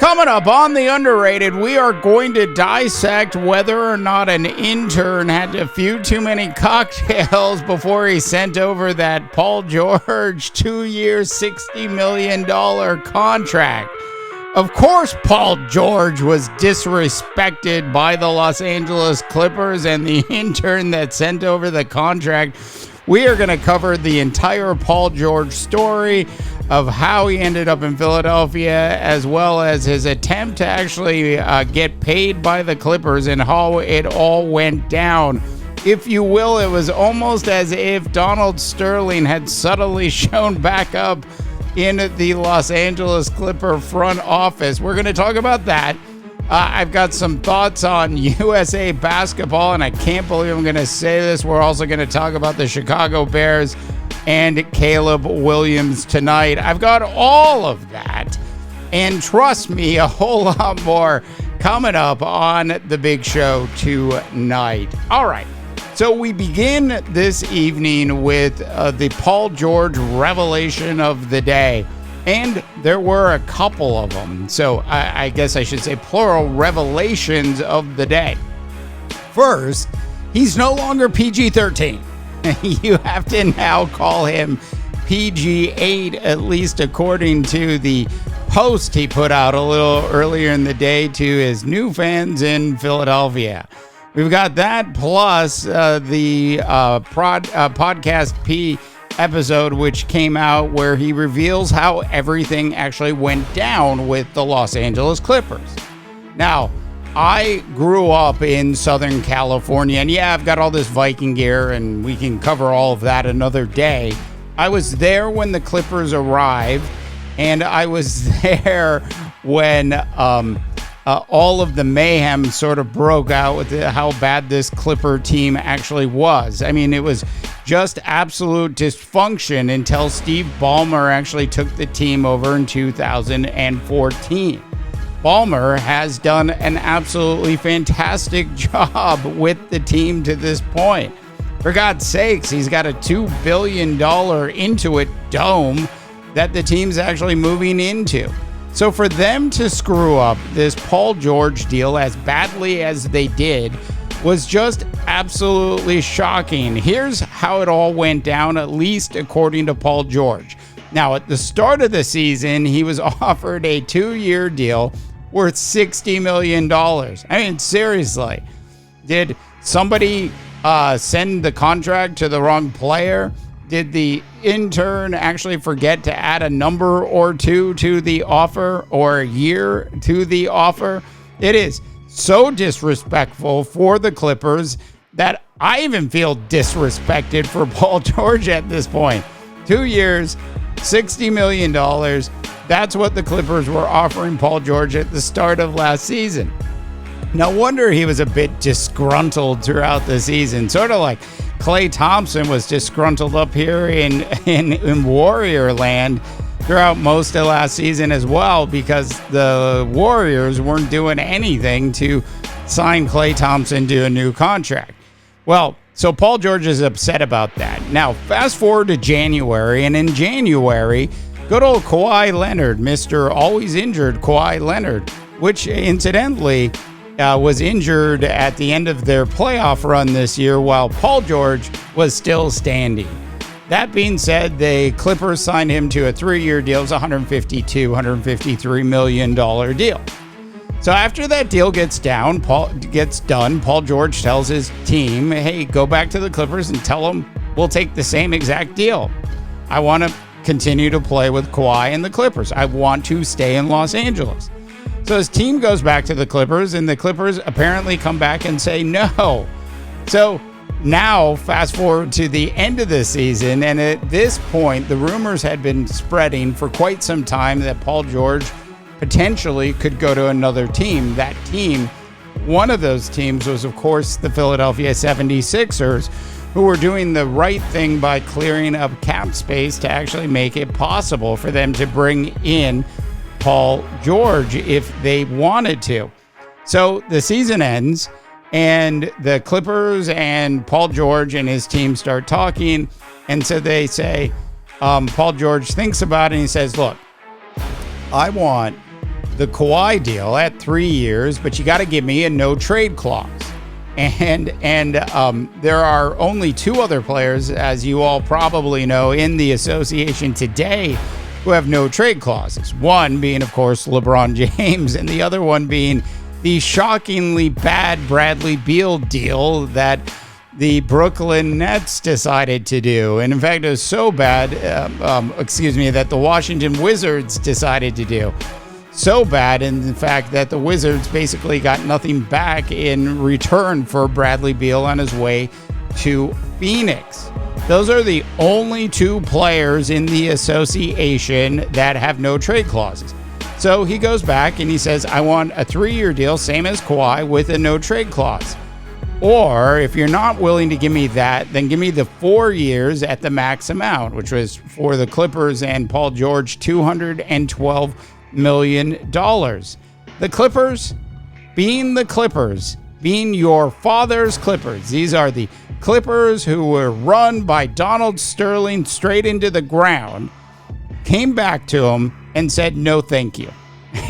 Coming up on The Underrated, we are going to dissect whether or not an intern had a few too many cocktails before he sent over that Paul George 2-year, $60 million contract. Of course, Paul George was disrespected by the Los Angeles Clippers and the intern that sent over the contract. We are going to cover the entire Paul George story of how he ended up in Philadelphia, as well as his attempt to actually get paid by the Clippers and how it all went down. If you will, it was almost as if Donald Sterling had subtly shown back up in the Los Angeles Clipper front office. We're going to talk about that. I've got some thoughts on USA basketball, and I can't believe I'm going to say this. We're also going to talk about the Chicago Bears and Caleb Williams tonight. I've got all of that, and trust me, a whole lot more coming up on the big show tonight. All right, so we begin this evening with the Paul George revelation of the day, and there were a couple of them. So I guess I should say plural revelations of the day. First, he's no longer PG-13. You have to now call him PG-8, at least according to the post he put out a little earlier in the day to his new fans in Philadelphia. We've got that plus the Podcast P episode, which came out where he reveals how everything actually went down with the Los Angeles Clippers. Now, I grew up in Southern California, and yeah, I've got all this Viking gear, and we can cover all of that another day. I was there when the Clippers arrived, and I was there when all of the mayhem sort of broke out with how bad this Clipper team actually was. I mean, it was just absolute dysfunction until Steve Ballmer actually took the team over in 2014. Ballmer has done an absolutely fantastic job with the team to this point. For God's sakes, he's got a $2 billion Intuit dome that the team's actually moving into. So for them to screw up this Paul George deal as badly as they did was just absolutely shocking. Here's how it all went down, at least according to Paul George. Now, at the start of the season, he was offered a 2-year deal worth $60 million. I mean, seriously, did somebody send the contract to the wrong player? Did the intern actually forget to add a number or two to the offer, or a year to the offer? It is so disrespectful for the Clippers that I even feel disrespected for Paul George at this point. 2 years, $60 million. That's what the Clippers were offering Paul George at the start of last season. No wonder he was a bit disgruntled throughout the season, sort of like Klay Thompson was disgruntled up here in Warrior land throughout most of last season as well, because the Warriors weren't doing anything to sign Klay Thompson to a new contract. Well, so Paul George is upset about that. Now, fast forward to January, and in January, good old Kawhi Leonard, Mr. Always Injured Kawhi Leonard, which incidentally was injured at the end of their playoff run this year while Paul George was still standing. That being said, the Clippers signed him to a 3-year deal. It was $153 million deal. So after that deal gets done, Paul George tells his team, hey, go back to the Clippers and tell them we'll take the same exact deal. I want to continue to play with Kawhi and the Clippers. I want to stay in Los Angeles. So his team goes back to the Clippers, and the Clippers apparently come back and say no. So now, fast forward to the end of the season, and at this point, the rumors had been spreading for quite some time that Paul George potentially could go to another team. That team, one of those teams was, of course, the Philadelphia 76ers, who were doing the right thing by clearing up cap space to actually make it possible for them to bring in Paul George if they wanted to. So the season ends, and the Clippers and Paul George and his team start talking. And so they say, Paul George thinks about it, and he says, look, I want the Kawhi deal at 3 years, but you got to give me a no trade clause. And there are only two other players, as you all probably know, in the association today who have no trade clauses. One being, of course, LeBron James, and the other one being the shockingly bad Bradley Beal deal that the Brooklyn Nets decided to do. And in fact, it was so bad, that the Washington Wizards decided to do. So bad, in fact, that the Wizards basically got nothing back in return for Bradley Beal on his way to Phoenix. Those are the only two players in the association that have no trade clauses. So he goes back and he says, I want a 3-year deal, same as Kawhi, with a no trade clause. Or if you're not willing to give me that, then give me the 4 years at the max amount, which was for the Clippers and Paul George, $212 million. The Clippers, being your father's Clippers. These are the Clippers who were run by Donald Sterling straight into the ground, came back to him and said, no, thank you.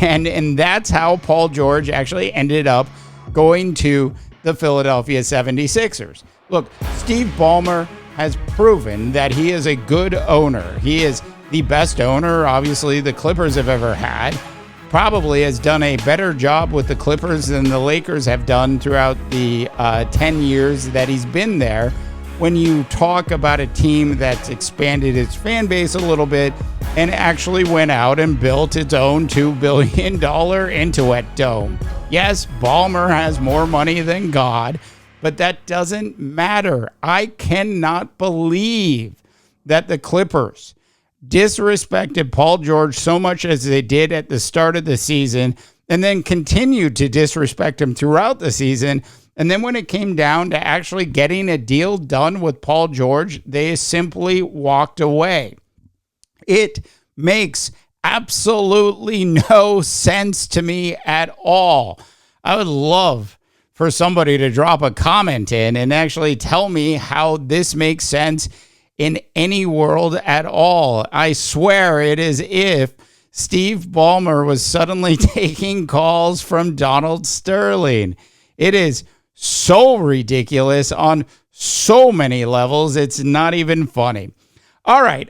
And that's how Paul George actually ended up going to the Philadelphia 76ers. Look, Steve Ballmer has proven that he is a good owner. He is the best owner, obviously, the Clippers have ever had. Probably has done a better job with the Clippers than the Lakers have done throughout the 10 years that he's been there. When you talk about a team that's expanded its fan base a little bit and actually went out and built its own $2 billion Intuit Dome. Yes, Ballmer has more money than God, but that doesn't matter. I cannot believe that the Clippers disrespected Paul George so much as they did at the start of the season and then continued to disrespect him throughout the season. And then when it came down to actually getting a deal done with Paul George, they simply walked away. It makes absolutely no sense to me at all. I would love for somebody to drop a comment in and actually tell me how this makes sense in any world at all. I swear it is if Steve Ballmer was suddenly taking calls from Donald Sterling. It is so ridiculous on so many levels. It's not even funny. All right.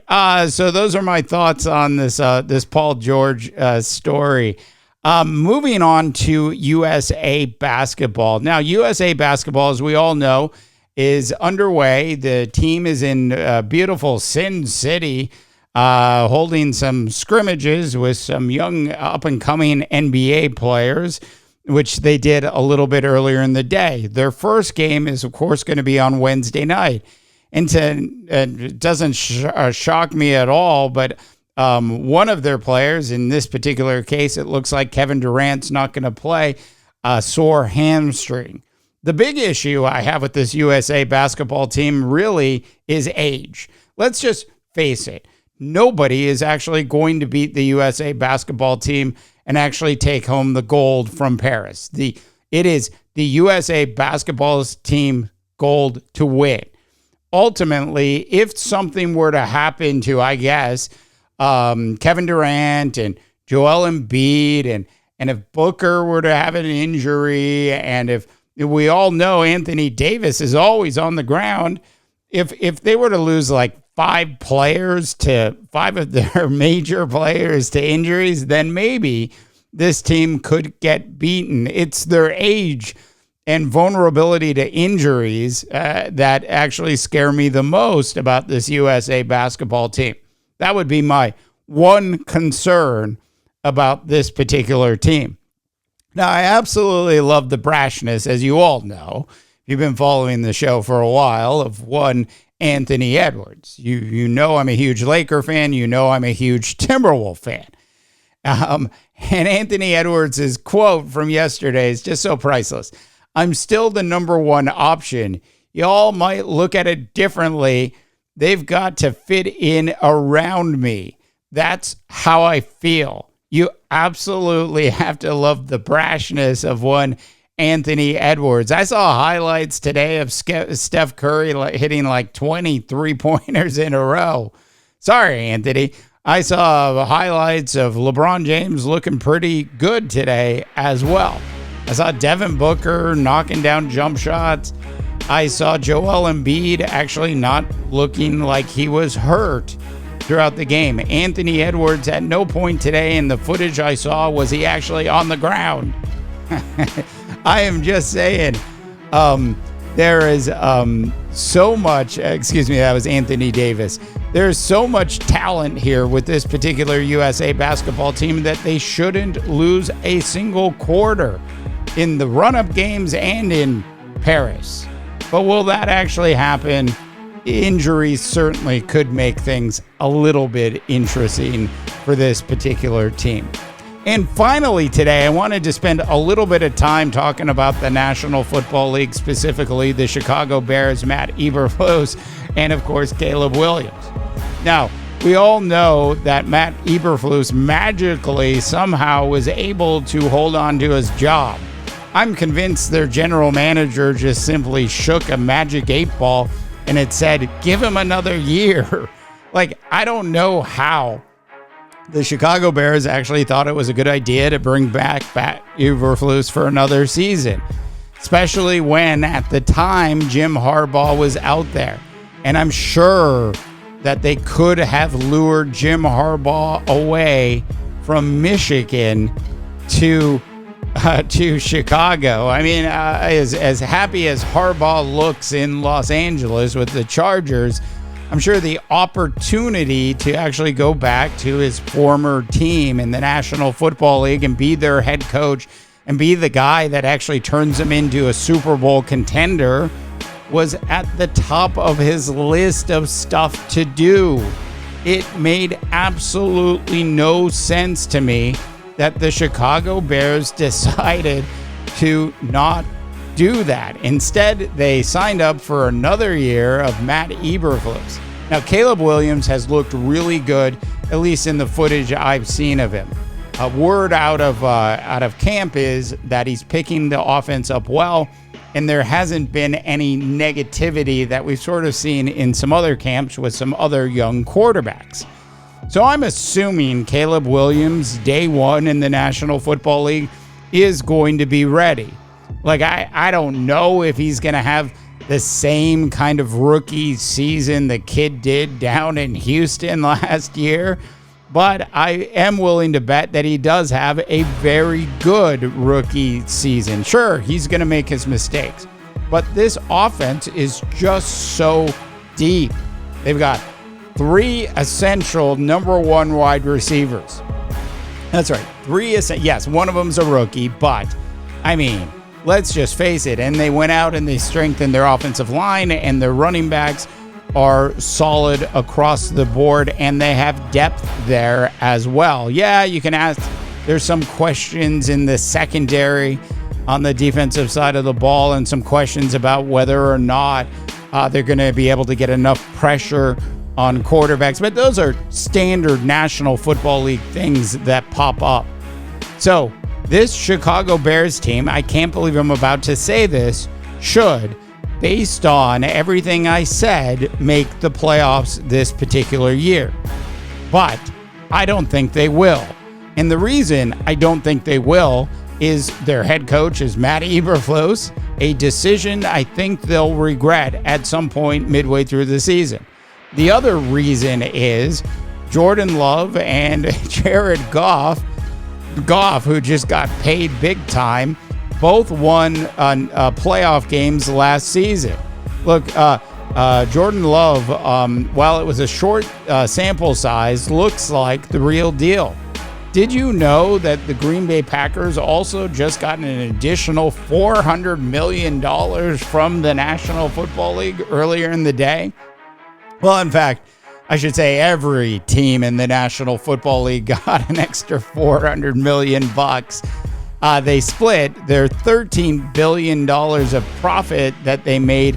So those are my thoughts on this Paul George story. Moving on to USA basketball. Now, USA basketball, as we all know, is underway. The team is in beautiful Sin City, holding some scrimmages with some young up-and-coming NBA players, which they did a little bit earlier in the day. Their first game is, of course, going to be on Wednesday night. And it doesn't shock me at all, but one of their players, in this particular case, it looks like Kevin Durant's not going to play, a sore hamstring. The big issue I have with this USA basketball team really is age. Let's just face it. Nobody is actually going to beat the USA basketball team and actually take home the gold from Paris. It is the USA basketball team gold to win. Ultimately, if something were to happen to, I guess, Kevin Durant and Joel Embiid, and if Booker were to have an injury, and if we all know Anthony Davis is always on the ground, if they were to lose like five of their major players to injuries, then maybe this team could get beaten. It's their age and vulnerability to injuries that actually scare me the most about this USA basketball team. That would be my one concern about this particular team. Now, I absolutely love the brashness, as you all know. You've been following the show for a while, of one Anthony Edwards. You know I'm a huge Laker fan. You know I'm a huge Timberwolf fan. And Anthony Edwards' quote from yesterday is just so priceless. I'm still the number one option. Y'all might look at it differently. They've got to fit in around me. That's how I feel. You absolutely have to love the brashness of one Anthony Edwards. I saw highlights today of Steph Curry hitting like 20 three-pointers in a row. Sorry, Anthony. I saw highlights of LeBron James looking pretty good today as well. I saw Devin Booker knocking down jump shots. I saw Joel Embiid actually not looking like he was hurt throughout the game. Anthony Edwards, at no point today in the footage I saw was he actually on the ground. I am just saying, there is so much, that was Anthony Davis. There's so much talent here with this particular USA basketball team that they shouldn't lose a single quarter in the run-up games and in Paris. But will that actually happen? Injuries certainly could make things a little bit interesting for this particular team. And finally today, I wanted to spend a little bit of time talking about the National Football League, specifically the Chicago Bears, Matt Eberflus, and of course, Caleb Williams. Now, we all know that Matt Eberflus magically somehow was able to hold on to his job. I'm convinced their general manager just simply shook a magic 8-ball and it said, give him another year. Like, I don't know how the Chicago Bears actually thought it was a good idea to bring back Eberflus for another season, especially when at the time Jim Harbaugh was out there. And I'm sure that they could have lured Jim Harbaugh away from Michigan to Chicago. I mean, as happy as Harbaugh looks in Los Angeles with the Chargers, I'm sure the opportunity to actually go back to his former team in the National Football League and be their head coach and be the guy that actually turns them into a Super Bowl contender was at the top of his list of stuff to do. It made absolutely no sense to me that the Chicago Bears decided to not do that. Instead, they signed up for another year of Matt Eberflus. Now, Caleb Williams has looked really good, at least in the footage I've seen of him. Word out of camp is that he's picking the offense up well, and there hasn't been any negativity that we've sort of seen in some other camps with some other young quarterbacks. So I'm assuming Caleb Williams, day one in the National Football League, is going to be ready. Like, I don't know if he's going to have the same kind of rookie season the kid did down in Houston last year, but I am willing to bet that he does have a very good rookie season. Sure, he's going to make his mistakes, but this offense is just so deep. They've got 3 essential number 1 wide receivers. That's right. 3 yes, one of them's a rookie, but I mean, let's just face it. And they went out and they strengthened their offensive line, and their running backs are solid across the board, and they have depth there as well. Yeah, you can ask, there's some questions in the secondary on the defensive side of the ball, and some questions about whether or not they're going to be able to get enough pressure on quarterbacks. But those are standard National Football League things that pop up. So this Chicago Bears team, I can't believe I'm about to say this, should, based on everything I said, make the playoffs this particular year. But I don't think they will. And the reason I don't think they will is their head coach is Matt Eberflus, a decision I think they'll regret at some point midway through the season. The other reason is Jordan Love and Jared Goff, who just got paid big time, both won playoff games last season. Look, Jordan Love, while it was a short sample size, looks like the real deal. Did you know that the Green Bay Packers also just got an additional $400 million from the National Football League earlier in the day? Well, in fact, I should say every team in the National Football League got an extra $400 million. They split their $13 billion of profit that they made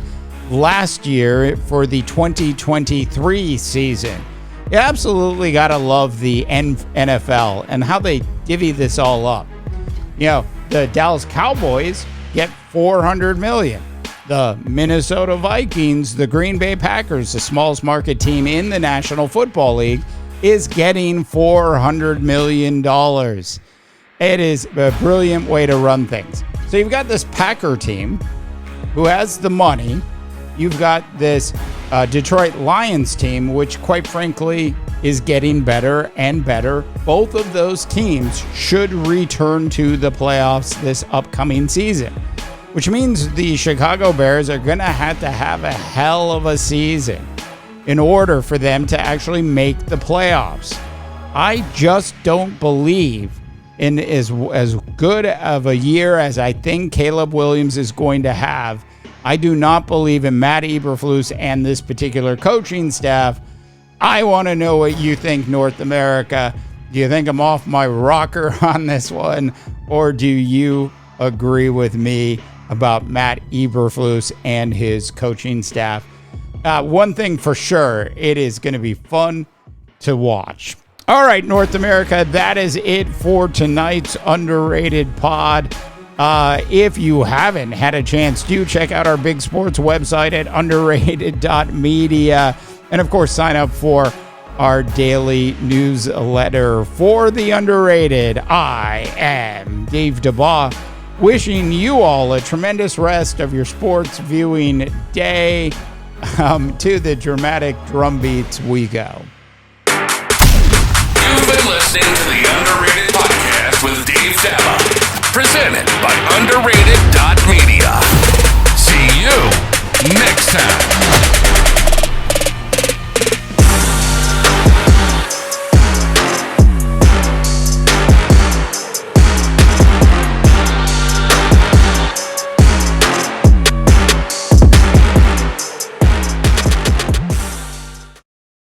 last year for the 2023 season. You absolutely got to love the NFL and how they divvy this all up. You know, the Dallas Cowboys get $400 million. The Minnesota Vikings, the Green Bay Packers, the smallest market team in the National Football League, is getting $400 million. It is a brilliant way to run things. So you've got this Packer team who has the money. You've got this Detroit Lions team, which quite frankly is getting better and better. Both of those teams should return to the playoffs this upcoming season, which means the Chicago Bears are going to have a hell of a season in order for them to actually make the playoffs. I just don't believe in as good of a year as I think Caleb Williams is going to have. I do not believe in Matt Eberflus and this particular coaching staff. I want to know what you think, North America. Do you think I'm off my rocker on this one? Or do you agree with me about Matt Eberflus and his coaching staff? One thing for sure, it is going to be fun to watch. All right, North America, that is it for tonight's Underrated Pod. If you haven't had a chance, do check out our Big Sports website at underrated.media. And of course, sign up for our daily newsletter for the Underrated. I am Dave DeBaugh, wishing you all a tremendous rest of your sports viewing day. To the dramatic drum beats we go. You've been listening to the Underrated Podcast with Dave DeBaugh, presented by underrated.media. See you next time.